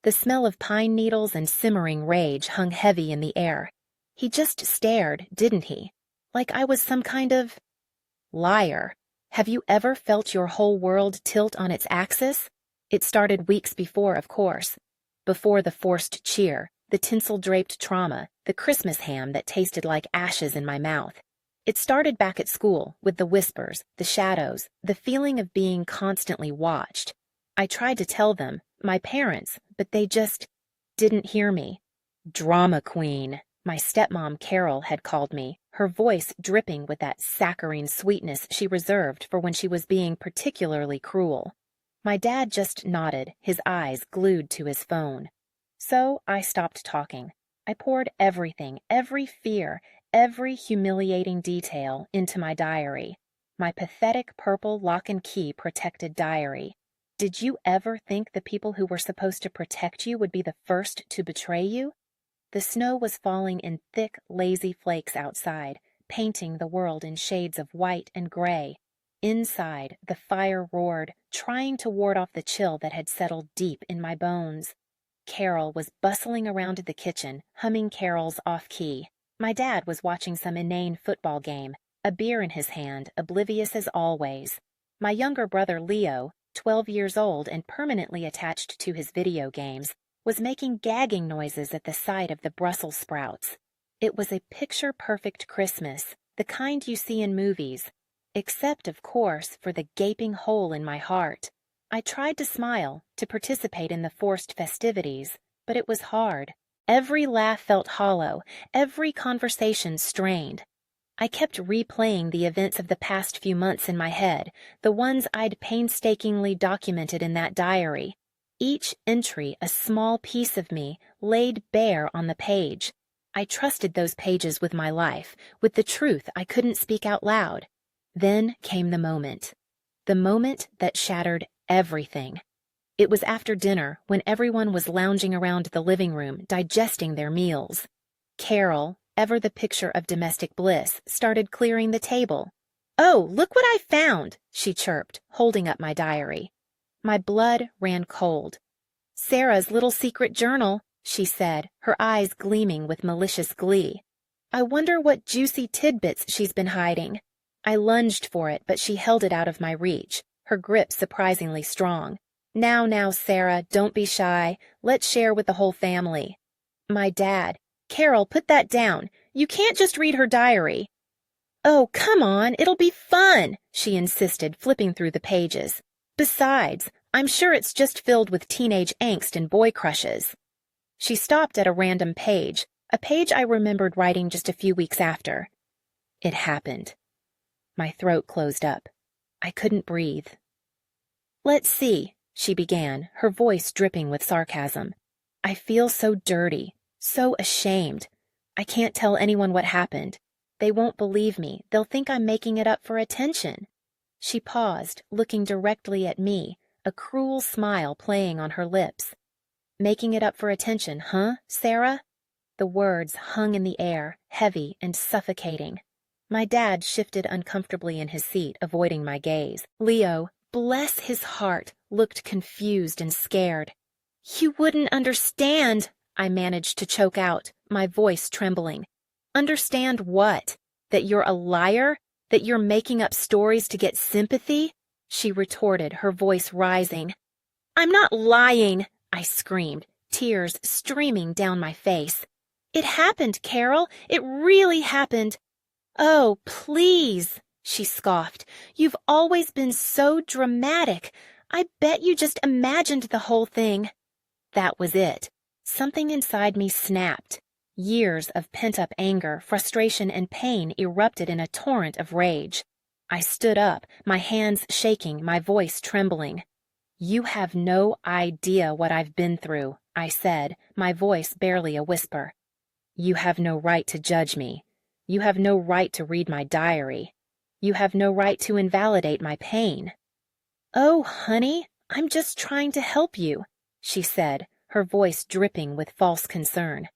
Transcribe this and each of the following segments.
The smell of pine needles and simmering rage hung heavy in the air. He just stared, didn't he? Like I was some kind of liar. Have you ever felt your whole world tilt on its axis? It started weeks before, of course. Before the forced cheer, the tinsel-draped trauma, the Christmas ham that tasted like ashes in my mouth. It started back at school, with the whispers, the shadows, the feeling of being constantly watched. I tried to tell them, my parents, but they just didn't hear me. Drama queen, my stepmom Carol had called me, her voice dripping with that saccharine sweetness she reserved for when she was being particularly cruel. My dad just nodded, his eyes glued to his phone. So I stopped talking. I poured everything, every fear, every humiliating detail into my diary. My pathetic purple lock-and-key protected diary. Did you ever think the people who were supposed to protect you would be the first to betray you? The snow was falling in thick, lazy flakes outside, painting the world in shades of white and gray. Inside, the fire roared, trying to ward off the chill that had settled deep in my bones. Carol was bustling around the kitchen, humming carols off-key. My dad was watching some inane football game, a beer in his hand, oblivious as always. My younger brother Leo, 12 years old and permanently attached to his video games, was making gagging noises at the sight of the Brussels sprouts. It was a picture-perfect Christmas, the kind you see in movies, except, of course, for the gaping hole in my heart. I tried to smile, to participate in the forced festivities, but it was hard. Every laugh felt hollow, every conversation strained. I kept replaying the events of the past few months in my head, the ones I'd painstakingly documented in that diary. Each entry a small piece of me laid bare on the page. I trusted those pages with my life, with the truth I couldn't speak out loud. Then came the moment that shattered everything. It was after dinner, when everyone was lounging around the living room, digesting their meals. Carol, ever the picture of domestic bliss, started clearing the table. "Oh, look what I found," she chirped, holding up my diary. My blood ran cold. "Sarah's little secret journal," she said, her eyes gleaming with malicious glee. "I wonder what juicy tidbits she's been hiding." I lunged for it, but she held it out of my reach, her grip surprisingly strong. Now, Sarah, don't be shy. Let's share with the whole family." My dad, "Carol, put that down. You can't just read her diary." "Oh, come on, it'll be fun," she insisted, flipping through the pages. "Besides, I'm sure it's just filled with teenage angst and boy crushes." She stopped at a random page, a page I remembered writing just a few weeks after. It happened. My throat closed up. I couldn't breathe. "Let's see," she began, her voice dripping with sarcasm. "I feel so dirty, so ashamed. I can't tell anyone what happened. They won't believe me. They'll think I'm making it up for attention." She paused, looking directly at me, a cruel smile playing on her lips. "Making it up for attention, huh, Sarah?" The words hung in the air, heavy and suffocating. My dad shifted uncomfortably in his seat, avoiding my gaze. Leo, bless his heart, looked confused and scared. "You wouldn't understand," I managed to choke out, my voice trembling. "Understand what? That you're a liar? That you're making up stories to get sympathy?" she retorted, her voice rising. "I'm not lying," I screamed, tears streaming down my face. "It happened, Carol. It really happened." "Oh, please," she scoffed. "You've always been so dramatic. I bet you just imagined the whole thing." That was it. Something inside me snapped. Years of pent-up anger, frustration, and pain erupted in a torrent of rage. I stood up, my hands shaking, my voice trembling. "You have no idea what I've been through," I said, my voice barely a whisper. "You have no right to judge me. You have no right to read my diary. You have no right to invalidate my pain." "Oh, honey, I'm just trying to help you," she said, her voice dripping with false concern.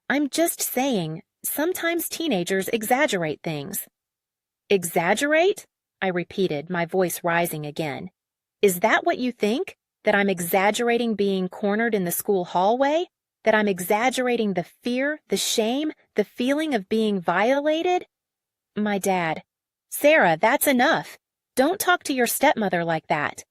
"I'm just saying, sometimes teenagers exaggerate things." "Exaggerate?" I repeated, my voice rising again. "Is that what you think? That I'm exaggerating being cornered in the school hallway? That I'm exaggerating the fear, the shame, the feeling of being violated? My dad. Sarah, that's enough. Don't talk to your stepmother like that.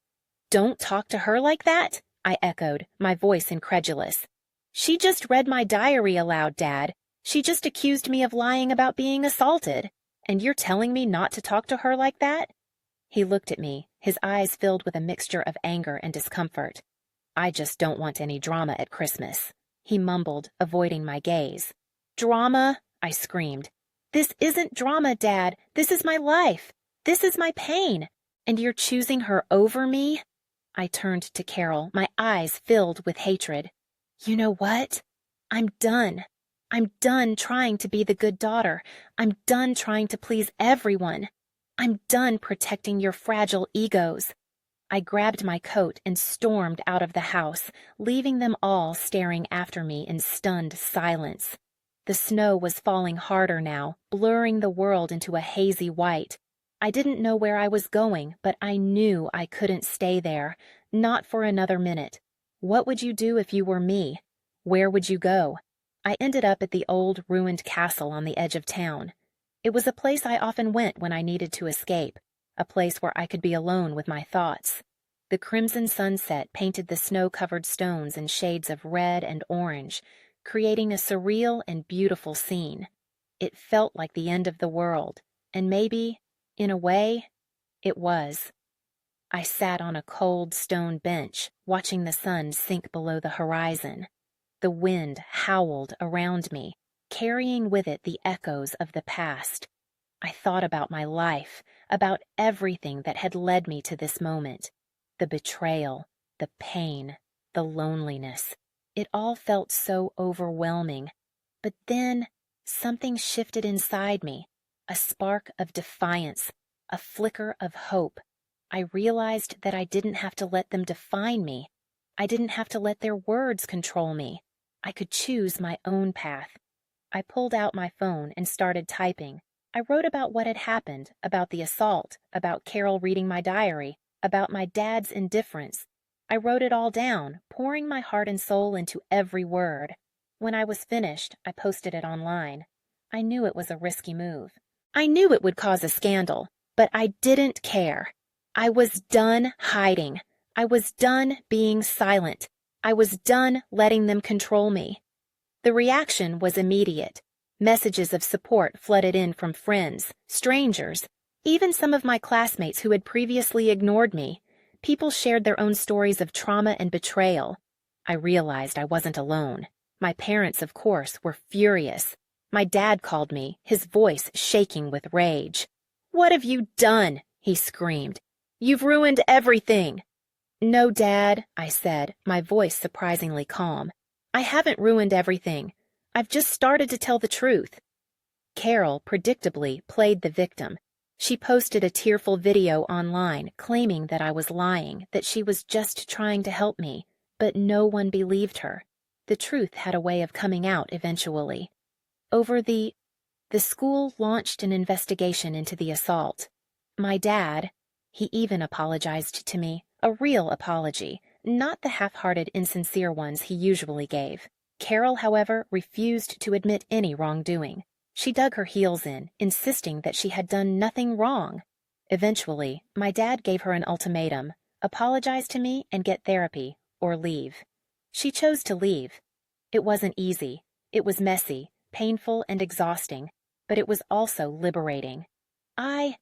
Don't talk to her like that? I echoed, my voice incredulous. She just read my diary aloud, Dad. She just accused me of lying about being assaulted. And you're telling me not to talk to her like that? He looked at me, his eyes filled with a mixture of anger and discomfort. I just don't want any drama at Christmas, he mumbled, avoiding my gaze. Drama? I screamed. This isn't drama, Dad. This is my life. This is my pain. And you're choosing her over me? I turned to Carol, my eyes filled with hatred. You know what? I'm done. I'm done trying to be the good daughter. I'm done trying to please everyone. I'm done protecting your fragile egos. I grabbed my coat and stormed out of the house, leaving them all staring after me in stunned silence. The snow was falling harder now, blurring the world into a hazy white. I didn't know where I was going, but I knew I couldn't stay there, not for another minute. What would you do if you were me? Where would you go? I ended up at the old, ruined castle on the edge of town. It was a place I often went when I needed to escape, a place where I could be alone with my thoughts. The crimson sunset painted the snow-covered stones in shades of red and orange, creating a surreal and beautiful scene. It felt like the end of the world, and maybe, in a way, it was. I sat on a cold stone bench, watching the sun sink below the horizon. The wind howled around me, carrying with it the echoes of the past. I thought about my life, about everything that had led me to this moment. The betrayal, the pain, the loneliness. It all felt so overwhelming. But then, something shifted inside me, a spark of defiance, a flicker of hope. I realized that I didn't have to let them define me. I didn't have to let their words control me. I could choose my own path. I pulled out my phone and started typing. I wrote about what had happened, about the assault, about Carol reading my diary, about my dad's indifference. I wrote it all down, pouring my heart and soul into every word. When I was finished, I posted it online. I knew it was a risky move. I knew it would cause a scandal, but I didn't care. I was done hiding. I was done being silent. I was done letting them control me. The reaction was immediate. Messages of support flooded in from friends, strangers, even some of my classmates who had previously ignored me. People shared their own stories of trauma and betrayal. I realized I wasn't alone. My parents, of course, were furious. My dad called me, his voice shaking with rage. "What have you done?" he screamed. "You've ruined everything." "No, Dad," I said, my voice surprisingly calm. "I haven't ruined everything. I've just started to tell the truth." Carol, predictably, played the victim. She posted a tearful video online claiming that I was lying, that she was just trying to help me, but no one believed her. The truth had a way of coming out eventually. The school launched an investigation into the assault. My dad, he even apologized to me, a real apology, not the half-hearted, insincere ones he usually gave. Carol, however, refused to admit any wrongdoing. She dug her heels in, insisting that she had done nothing wrong. Eventually, my dad gave her an ultimatum: apologize to me and get therapy, or leave. She chose to leave. It wasn't easy. It was messy, painful, and exhausting, but it was also liberating. I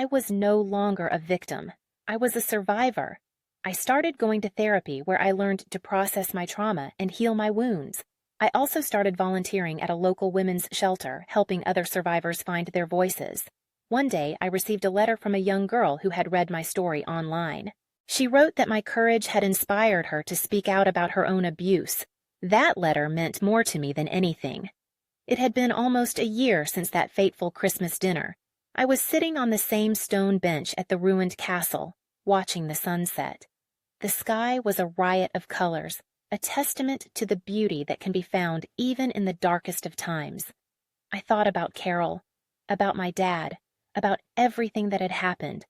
was no longer a victim. I was a survivor. I started going to therapy where I learned to process my trauma and heal my wounds. I also started volunteering at a local women's shelter, helping other survivors find their voices. One day, I received a letter from a young girl who had read my story online. She wrote that my courage had inspired her to speak out about her own abuse. That letter meant more to me than anything. It had been almost a year since that fateful Christmas dinner. I was sitting on the same stone bench at the ruined castle, watching the sunset. The sky was a riot of colors, a testament to the beauty that can be found even in the darkest of times. I thought about Carol, about my dad, about everything that had happened.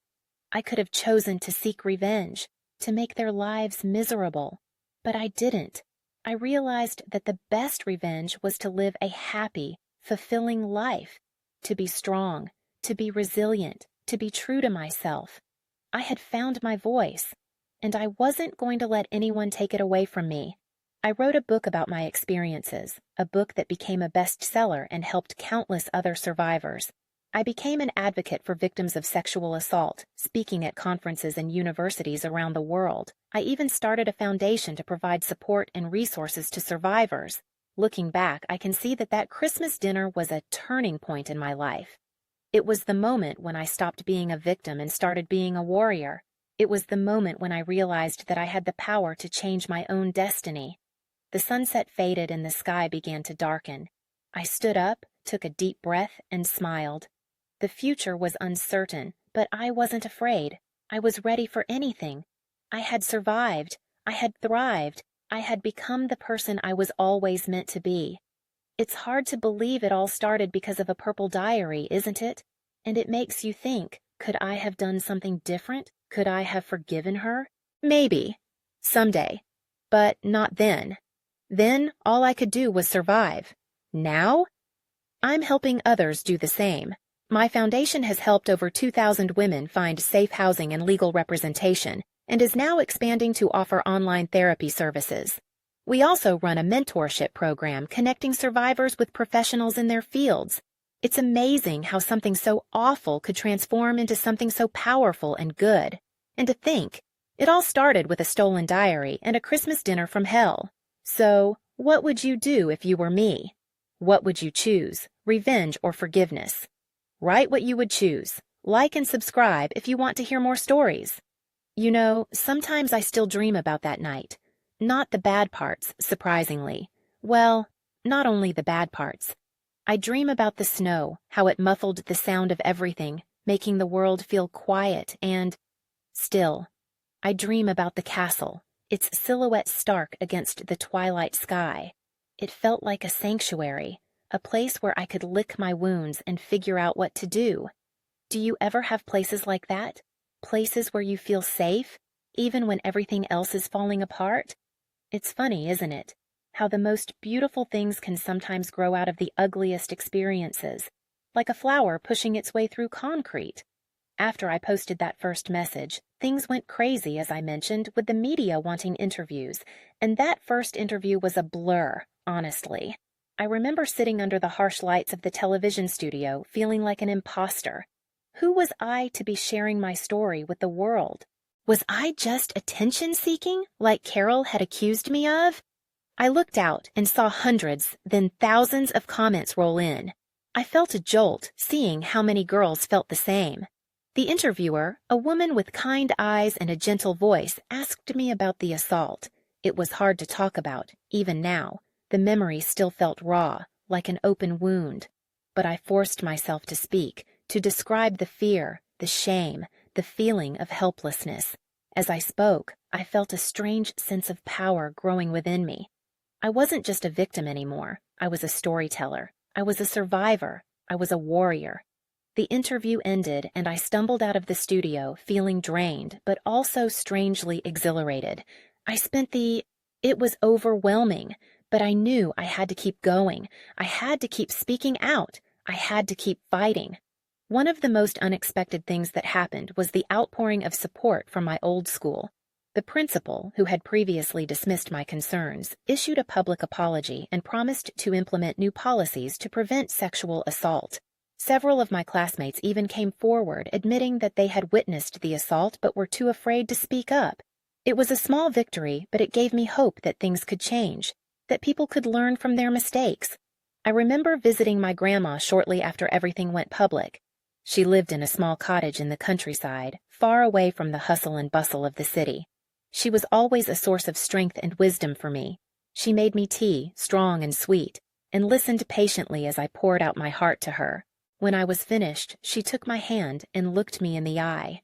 I could have chosen to seek revenge, to make their lives miserable. But I didn't. I realized that the best revenge was to live a happy, fulfilling life, to be strong, to be resilient, to be true to myself. I had found my voice, and I wasn't going to let anyone take it away from me. I wrote a book about my experiences, a book that became a bestseller and helped countless other survivors. I became an advocate for victims of sexual assault, speaking at conferences and universities around the world. I even started a foundation to provide support and resources to survivors. Looking back, I can see that Christmas dinner was a turning point in my life. It was the moment when I stopped being a victim and started being a warrior. It was the moment when I realized that I had the power to change my own destiny. The sunset faded and the sky began to darken. I stood up, took a deep breath, and smiled. The future was uncertain, but I wasn't afraid. I was ready for anything. I had survived. I had thrived. I had become the person I was always meant to be. It's hard to believe it all started because of a purple diary, isn't it? And it makes you think, could I have done something different? Could I have forgiven her? Maybe. Someday. But not then. Then, all I could do was survive. Now? I'm helping others do the same. My foundation has helped over 2,000 women find safe housing and legal representation, and is now expanding to offer online therapy services. We also run a mentorship program connecting survivors with professionals in their fields. It's amazing how something so awful could transform into something so powerful and good. And to think, it all started with a stolen diary and a Christmas dinner from hell. So, what would you do if you were me? What would you choose, revenge or forgiveness? Write what you would choose. Like and subscribe if you want to hear more stories. You know, sometimes I still dream about that night. Not the bad parts, surprisingly. Well, not only the bad parts. I dream about the snow, how it muffled the sound of everything, making the world feel quiet and still. I dream about the castle, its silhouette stark against the twilight sky. It felt like a sanctuary, a place where I could lick my wounds and figure out what to do. Do you ever have places like that? Places where you feel safe, even when everything else is falling apart? It's funny, isn't it? How the most beautiful things can sometimes grow out of the ugliest experiences, like a flower pushing its way through concrete. After I posted that first message, things went crazy, as I mentioned, with the media wanting interviews, and that first interview was a blur, honestly. I remember sitting under the harsh lights of the television studio, feeling like an imposter. Who was I to be sharing my story with the world? Was I just attention-seeking, like Carol had accused me of? I looked out and saw hundreds, then thousands of comments roll in. I felt a jolt, seeing how many girls felt the same. The interviewer, a woman with kind eyes and a gentle voice, asked me about the assault. It was hard to talk about, even now. The memory still felt raw, like an open wound. But I forced myself to speak, to describe the fear, the shame, the feeling of helplessness. As I spoke, I felt a strange sense of power growing within me. I wasn't just a victim anymore. I was a storyteller. I was a survivor. I was a warrior. The interview ended, and I stumbled out of the studio, feeling drained, but also strangely exhilarated. It was overwhelming, but I knew I had to keep going. I had to keep speaking out. I had to keep fighting. One of the most unexpected things that happened was the outpouring of support from my old school. The principal, who had previously dismissed my concerns, issued a public apology and promised to implement new policies to prevent sexual assault. Several of my classmates even came forward admitting that they had witnessed the assault but were too afraid to speak up. It was a small victory, but it gave me hope that things could change, that people could learn from their mistakes. I remember visiting my grandma shortly after everything went public. She lived in a small cottage in the countryside, far away from the hustle and bustle of the city. She was always a source of strength and wisdom for me. She made me tea, strong and sweet, and listened patiently as I poured out my heart to her. When I was finished, she took my hand and looked me in the eye.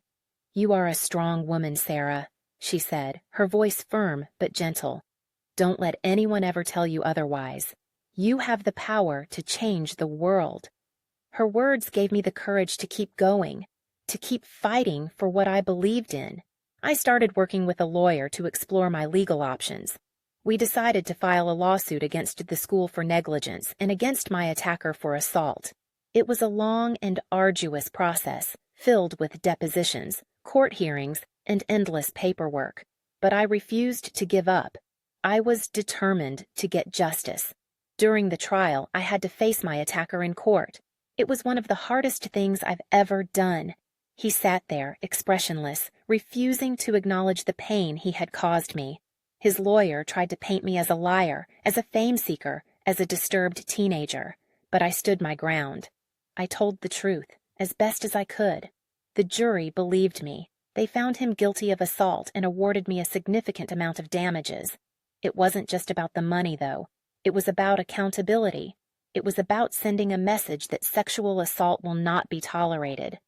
"You are a strong woman, Sarah," she said, her voice firm but gentle. "Don't let anyone ever tell you otherwise. You have the power to change the world." Her words gave me the courage to keep going, to keep fighting for what I believed in. I started working with a lawyer to explore my legal options. We decided to file a lawsuit against the school for negligence and against my attacker for assault. It was a long and arduous process, filled with depositions, court hearings, and endless paperwork. But I refused to give up. I was determined to get justice. During the trial, I had to face my attacker in court. It was one of the hardest things I've ever done. He sat there, expressionless, refusing to acknowledge the pain he had caused me. His lawyer tried to paint me as a liar, as a fame seeker, as a disturbed teenager. But I stood my ground. I told the truth, as best as I could. The jury believed me. They found him guilty of assault and awarded me a significant amount of damages. It wasn't just about the money, though. It was about accountability. It was about sending a message that sexual assault will not be tolerated.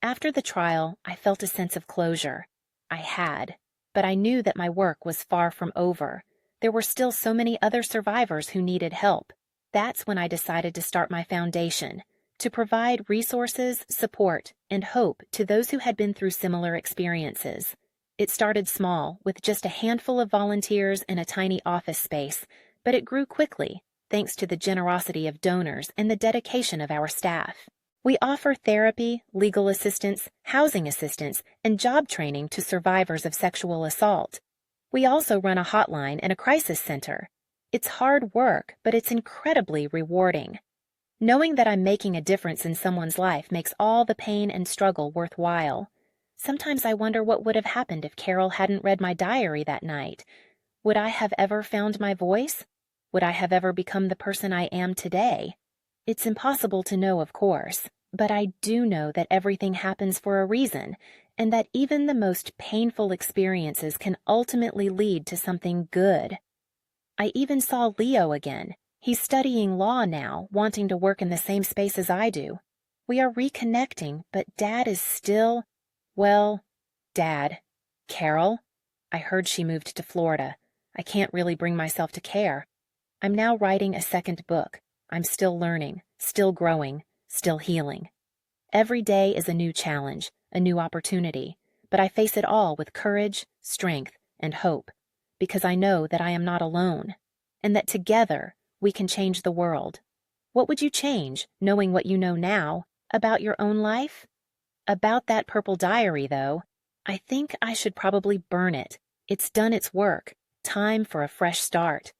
After the trial, I felt a sense of closure. I had. But I knew that my work was far from over. There were still so many other survivors who needed help. That's when I decided to start my foundation, to provide resources, support, and hope to those who had been through similar experiences. It started small, with just a handful of volunteers and a tiny office space, but it grew quickly, thanks to the generosity of donors and the dedication of our staff. We offer therapy, legal assistance, housing assistance, and job training to survivors of sexual assault. We also run a hotline and a crisis center. It's hard work, but it's incredibly rewarding. Knowing that I'm making a difference in someone's life makes all the pain and struggle worthwhile. Sometimes I wonder what would have happened if Carol hadn't read my diary that night. Would I have ever found my voice? Would I have ever become the person I am today? It's impossible to know, of course, but I do know that everything happens for a reason, and that even the most painful experiences can ultimately lead to something good. I even saw Leo again. He's studying law now, wanting to work in the same space as I do. We are reconnecting, but Dad is still, well, Dad. Carol? I heard she moved to Florida. I can't really bring myself to care. I'm now writing a second book. I'm still learning, still growing, still healing. Every day is a new challenge, a new opportunity, but I face it all with courage, strength, and hope, because I know that I am not alone, and that together we can change the world. What would you change, knowing what you know now, about your own life? About that purple diary, though, I think I should probably burn it. It's done its work. Time for a fresh start.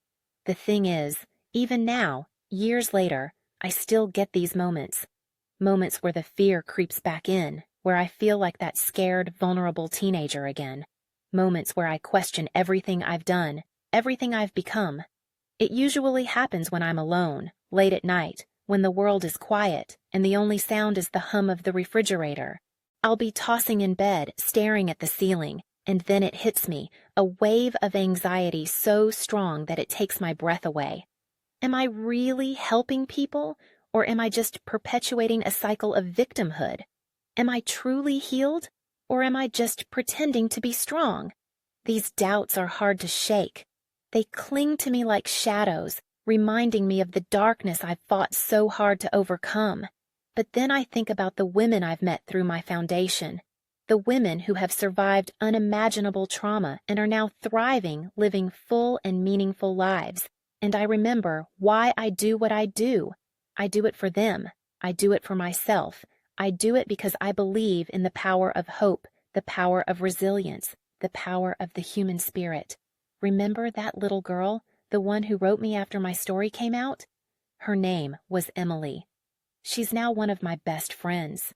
The thing is, even now, years later, I still get these moments. Moments where the fear creeps back in, where I feel like that scared, vulnerable teenager again. Moments where I question everything I've done, everything I've become. It usually happens when I'm alone, late at night, when the world is quiet and the only sound is the hum of the refrigerator. I'll be tossing in bed, staring at the ceiling, and then it hits me, a wave of anxiety so strong that it takes my breath away. Am I really helping people, or am I just perpetuating a cycle of victimhood? Am I truly healed, or am I just pretending to be strong? These doubts are hard to shake. They cling to me like shadows, reminding me of the darkness I've fought so hard to overcome. But then I think about the women I've met through my foundation, the women who have survived unimaginable trauma and are now thriving, living full and meaningful lives. And I remember why I do what I do. I do it for them. I do it for myself. I do it because I believe in the power of hope, the power of resilience, the power of the human spirit. Remember that little girl, the one who wrote me after my story came out? Her name was Emily. She's now one of my best friends.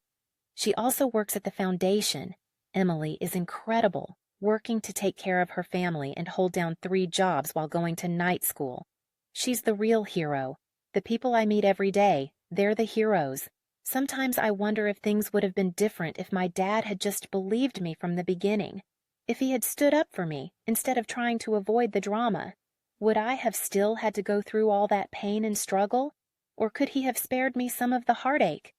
She also works at the foundation. Emily is incredible, working to take care of her family and hold down 3 jobs while going to night school. She's the real hero. The people I meet every day, they're the heroes. Sometimes I wonder if things would have been different if my dad had just believed me from the beginning. If he had stood up for me instead of trying to avoid the drama. Would I have still had to go through all that pain and struggle? Or could he have spared me some of the heartache?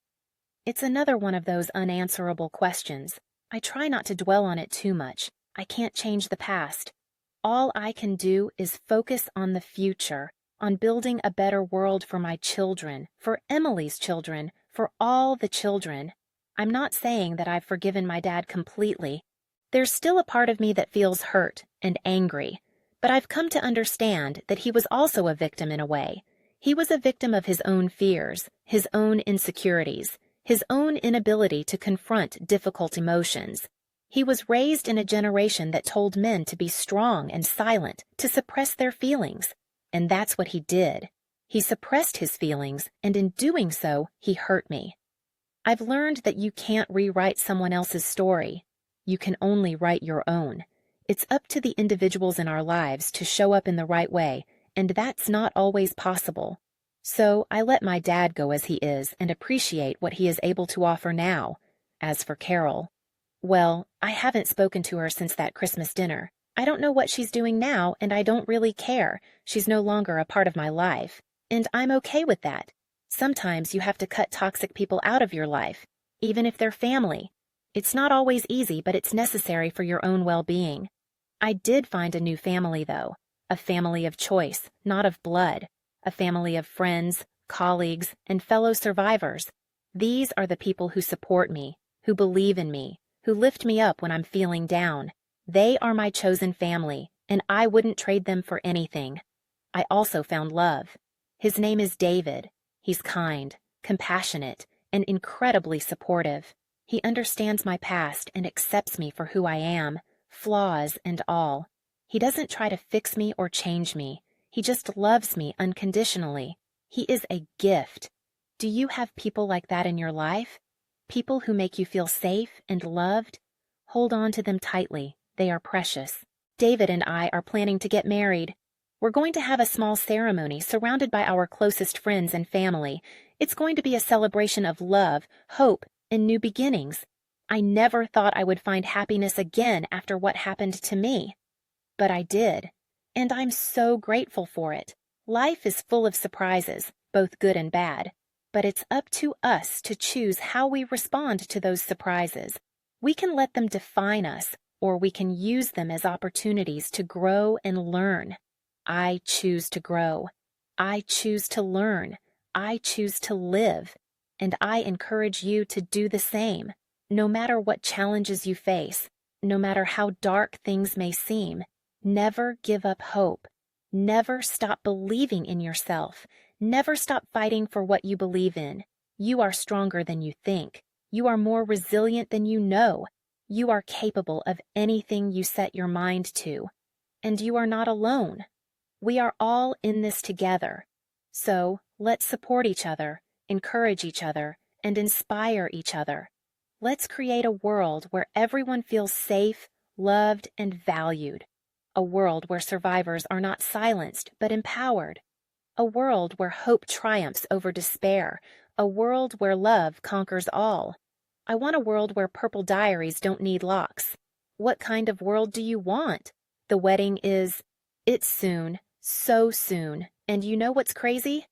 It's another one of those unanswerable questions. I try not to dwell on it too much. I can't change the past. All I can do is focus on the future, on building a better world for my children, for Emily's children, for all the children. I'm not saying that I've forgiven my dad completely. There's still a part of me that feels hurt and angry, but I've come to understand that he was also a victim in a way. He was a victim of his own fears, his own insecurities, his own inability to confront difficult emotions. He was raised in a generation that told men to be strong and silent, to suppress their feelings. And that's what he did. He suppressed his feelings, and in doing so, he hurt me. I've learned that you can't rewrite someone else's story. You can only write your own. It's up to the individuals in our lives to show up in the right way, and that's not always possible. So I let my dad go as he is and appreciate what he is able to offer now. As for Carol, well, I haven't spoken to her since that Christmas dinner. I don't know what she's doing now, and I don't really care. She's no longer a part of my life. And I'm okay with that. Sometimes you have to cut toxic people out of your life, even if they're family. It's not always easy, but it's necessary for your own well-being. I did find a new family, though. A family of choice, not of blood. A family of friends, colleagues, and fellow survivors. These are the people who support me, who believe in me, who lift me up when I'm feeling down. They are my chosen family, and I wouldn't trade them for anything. I also found love. His name is David. He's kind, compassionate, and incredibly supportive. He understands my past and accepts me for who I am, flaws and all. He doesn't try to fix me or change me. He just loves me unconditionally. He is a gift. Do you have people like that in your life? People who make you feel safe and loved? Hold on to them tightly. They are precious. David and I are planning to get married. We're going to have a small ceremony surrounded by our closest friends and family. It's going to be a celebration of love, hope, and new beginnings. I never thought I would find happiness again after what happened to me. But I did. And I'm so grateful for it. Life is full of surprises, both good and bad. But it's up to us to choose how we respond to those surprises. We can let them define us, or we can use them as opportunities to grow and learn. I choose to grow. I choose to learn. I choose to live. And I encourage you to do the same. No matter what challenges you face, no matter how dark things may seem, never give up hope. Never stop believing in yourself. Never stop fighting for what you believe in. You are stronger than you think. You are more resilient than you know. You are capable of anything you set your mind to. And you are not alone. We are all in this together. So let's support each other, encourage each other, and inspire each other. Let's create a world where everyone feels safe, loved, and valued. A world where survivors are not silenced but empowered. A world where hope triumphs over despair. A world where love conquers all. I want a world where purple diaries don't need locks. What kind of world do you want? The wedding is... It's soon. So soon. And you know what's crazy?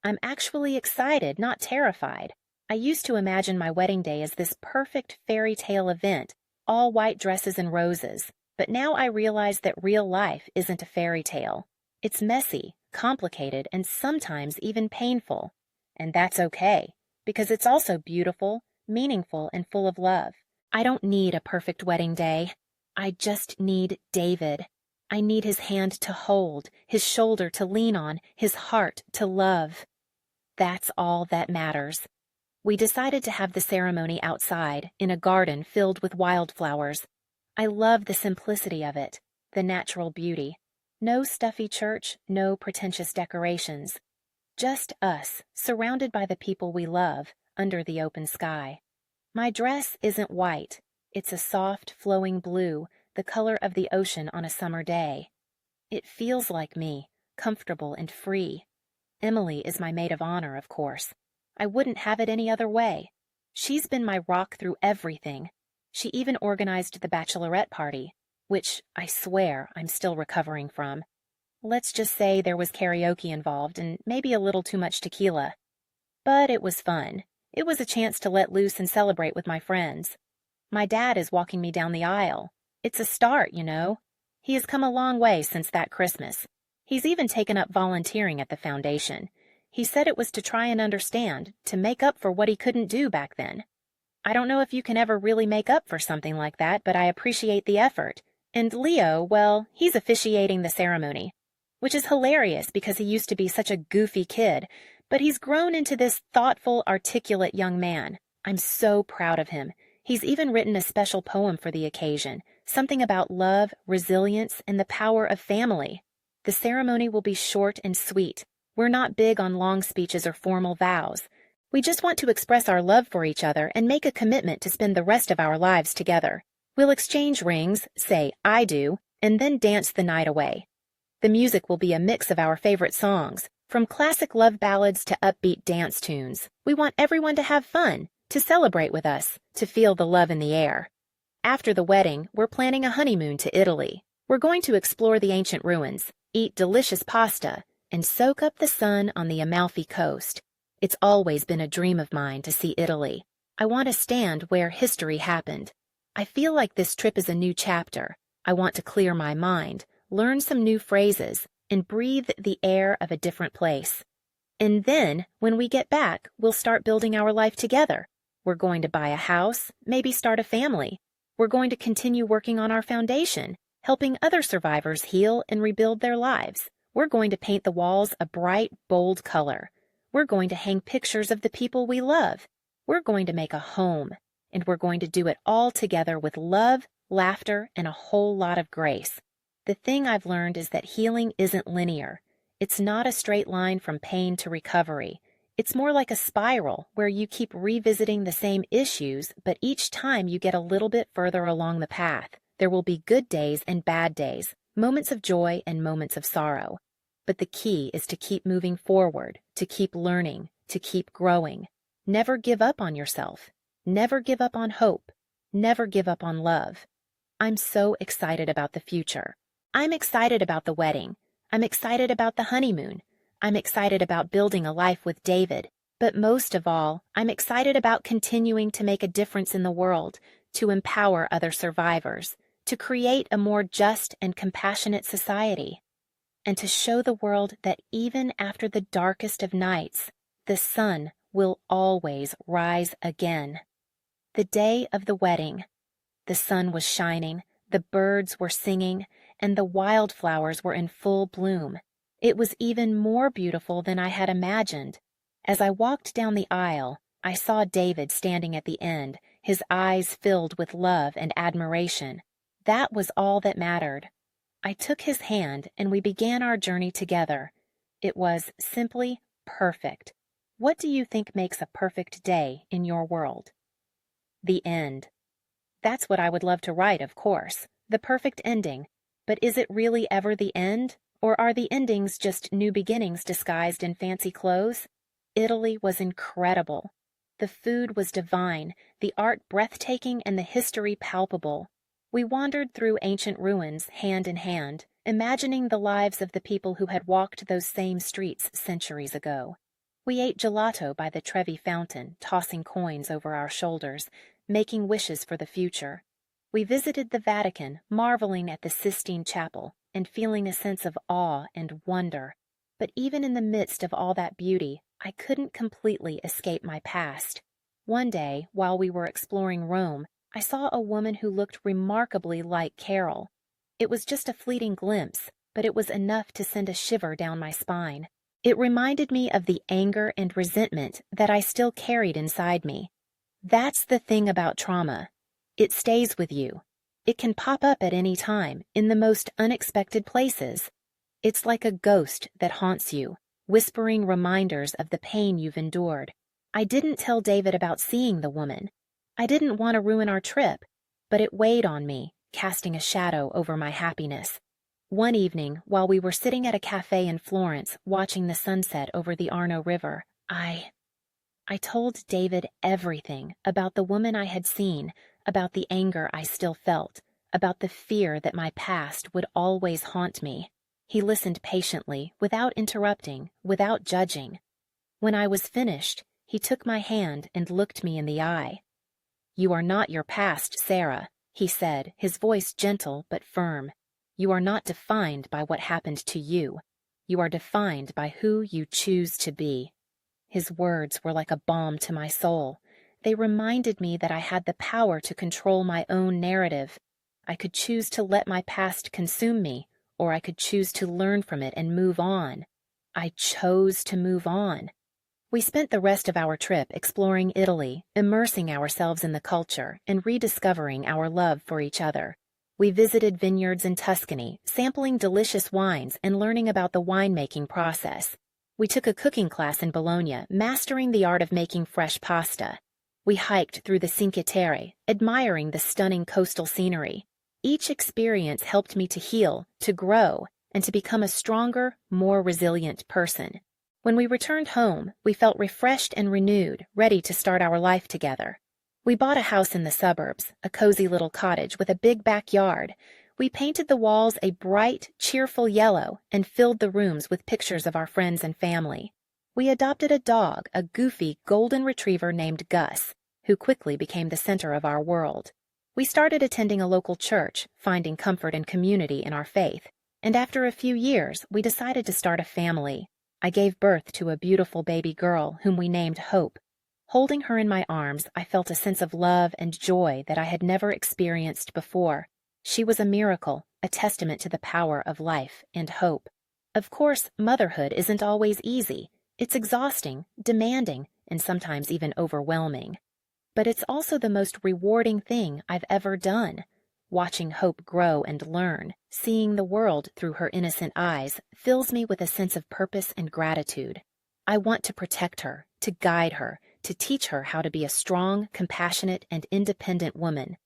I'm actually excited, not terrified. I used to imagine my wedding day as this perfect fairy tale event, all white dresses and roses. But now I realize that real life isn't a fairy tale. It's messy, complicated, and sometimes even painful. And that's okay, because it's also beautiful, meaningful, and full of love. I don't need a perfect wedding day. I just need David. I need his hand to hold, his shoulder to lean on, his heart to love. That's all that matters. We decided to have the ceremony outside, in a garden filled with wildflowers. I love the simplicity of it, the natural beauty. No stuffy church, no pretentious decorations. Just us, surrounded by the people we love, under the open sky. My dress isn't white. It's a soft, flowing blue, the color of the ocean on a summer day. It feels like me, comfortable and free. Emily is my maid of honor, of course. I wouldn't have it any other way. She's been my rock through everything. She even organized the bachelorette party, which, I swear, I'm still recovering from. Let's just say there was karaoke involved and maybe a little too much tequila. But it was fun. It was a chance to let loose and celebrate with my friends. My dad is walking me down the aisle. It's a start, you know. He has come a long way since that Christmas. He's even taken up volunteering at the foundation. He said it was to try and understand, to make up for what he couldn't do back then. I don't know if you can ever really make up for something like that, but I appreciate the effort. And Leo, well, he's officiating the ceremony, which is hilarious because he used to be such a goofy kid, but he's grown into this thoughtful, articulate young man. I'm so proud of him. He's even written a special poem for the occasion, something about love, resilience, and the power of family. The ceremony will be short and sweet. We're not big on long speeches or formal vows. We just want to express our love for each other and make a commitment to spend the rest of our lives together. We'll exchange rings, say, "I do," and then dance the night away. The music will be a mix of our favorite songs, from classic love ballads to upbeat dance tunes. We want everyone to have fun, to celebrate with us, to feel the love in the air. After the wedding, we're planning a honeymoon to Italy. We're going to explore the ancient ruins, eat delicious pasta, and soak up the sun on the Amalfi Coast. It's always been a dream of mine to see Italy. I want to stand where history happened. I feel like this trip is a new chapter. I want to clear my mind, learn some new phrases, and breathe the air of a different place. And then, when we get back, we'll start building our life together. We're going to buy a house, maybe start a family. We're going to continue working on our foundation, helping other survivors heal and rebuild their lives. We're going to paint the walls a bright, bold color. We're going to hang pictures of the people we love. We're going to make a home, and we're going to do it all together with love, laughter, and a whole lot of grace. The thing I've learned is that healing isn't linear. It's not a straight line from pain to recovery. It's more like a spiral where you keep revisiting the same issues, but each time you get a little bit further along the path. There will be good days and bad days, moments of joy and moments of sorrow. But the key is to keep moving forward, to keep learning, to keep growing. Never give up on yourself. Never give up on hope. Never give up on love. I'm so excited about the future. I'm excited about the wedding. I'm excited about the honeymoon. I'm excited about building a life with David. But most of all, I'm excited about continuing to make a difference in the world, to empower other survivors, to create a more just and compassionate society, and to show the world that even after the darkest of nights, the sun will always rise again. The day of the wedding, the sun was shining, the birds were singing, and the wildflowers were in full bloom. It was even more beautiful than I had imagined. As I walked down the aisle, I saw David standing at the end, his eyes filled with love and admiration. That was all that mattered. I took his hand and we began our journey together. It was simply perfect. What do you think makes a perfect day in your world? The end. That's what I would love to write, of course. The perfect ending. But is it really ever the end? Or are the endings just new beginnings disguised in fancy clothes? Italy was incredible. The food was divine, the art breathtaking, and the history palpable. We wandered through ancient ruins, hand in hand, imagining the lives of the people who had walked those same streets centuries ago. We ate gelato by the Trevi fountain, tossing coins over our shoulders, making wishes for the future. We visited the Vatican, marveling at the Sistine Chapel, and feeling a sense of awe and wonder. But even in the midst of all that beauty, I couldn't completely escape my past. One day, while we were exploring Rome, I saw a woman who looked remarkably like Carol. It was just a fleeting glimpse, but it was enough to send a shiver down my spine. It reminded me of the anger and resentment that I still carried inside me. That's the thing about trauma. It stays with you. It can pop up at any time, in the most unexpected places. It's like a ghost that haunts you, whispering reminders of the pain you've endured. I didn't tell David about seeing the woman. I didn't want to ruin our trip, but it weighed on me, casting a shadow over my happiness. One evening, while we were sitting at a cafe in Florence, watching the sunset over the Arno River, I told David everything about the woman I had seen, about the anger I still felt, about the fear that my past would always haunt me. He listened patiently, without interrupting, without judging. When I was finished, he took my hand and looked me in the eye. "You are not your past, Sarah," he said, his voice gentle but firm. "You are not defined by what happened to you. You are defined by who you choose to be." His words were like a balm to my soul. They reminded me that I had the power to control my own narrative. I could choose to let my past consume me, or I could choose to learn from it and move on. I chose to move on. We spent the rest of our trip exploring Italy, immersing ourselves in the culture, and rediscovering our love for each other. We visited vineyards in Tuscany, sampling delicious wines and learning about the winemaking process. We took a cooking class in Bologna, mastering the art of making fresh pasta. We hiked through the Cinque Terre, admiring the stunning coastal scenery. Each experience helped me to heal, to grow, and to become a stronger, more resilient person. When we returned home, we felt refreshed and renewed, ready to start our life together. We bought a house in the suburbs, a cozy little cottage with a big backyard. We painted the walls a bright, cheerful yellow and filled the rooms with pictures of our friends and family. We adopted a dog, a goofy golden retriever named Gus, who quickly became the center of our world. We started attending a local church, finding comfort and community in our faith. And after a few years, we decided to start a family. I gave birth to a beautiful baby girl whom we named Hope. Holding her in my arms, I felt a sense of love and joy that I had never experienced before. She was a miracle, a testament to the power of life and hope. Of course, motherhood isn't always easy. It's exhausting, demanding, and sometimes even overwhelming. But it's also the most rewarding thing I've ever done. Watching Hope grow and learn, seeing the world through her innocent eyes, fills me with a sense of purpose and gratitude. I want to protect her, to guide her, to teach her how to be a strong, compassionate, and independent woman.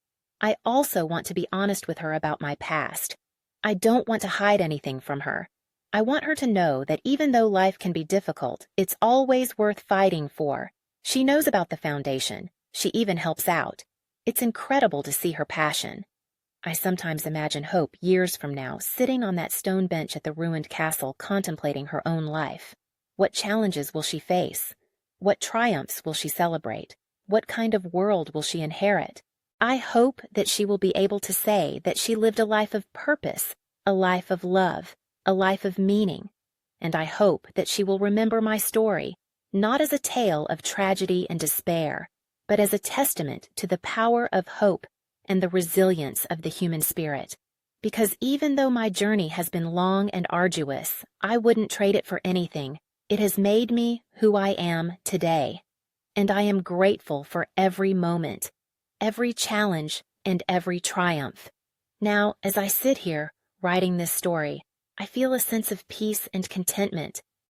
I also want to be honest with her about my past. I don't want to hide anything from her. I want her to know that even though life can be difficult, it's always worth fighting for. She knows about the foundation. She even helps out. It's incredible to see her passion. I sometimes imagine Hope years from now sitting on that stone bench at the ruined castle contemplating her own life. What challenges will she face? What triumphs will she celebrate? What kind of world will she inherit? I hope that she will be able to say that she lived a life of purpose, a life of love, a life of meaning. And I hope that she will remember my story, not as a tale of tragedy and despair, but as a testament to the power of hope and the resilience of the human spirit. Because even though my journey has been long and arduous, I wouldn't trade it for anything. It has made me who I am today. And I am grateful for every moment, every challenge, and every triumph. Now, as I sit here, writing this story, I feel a sense of peace and contentment.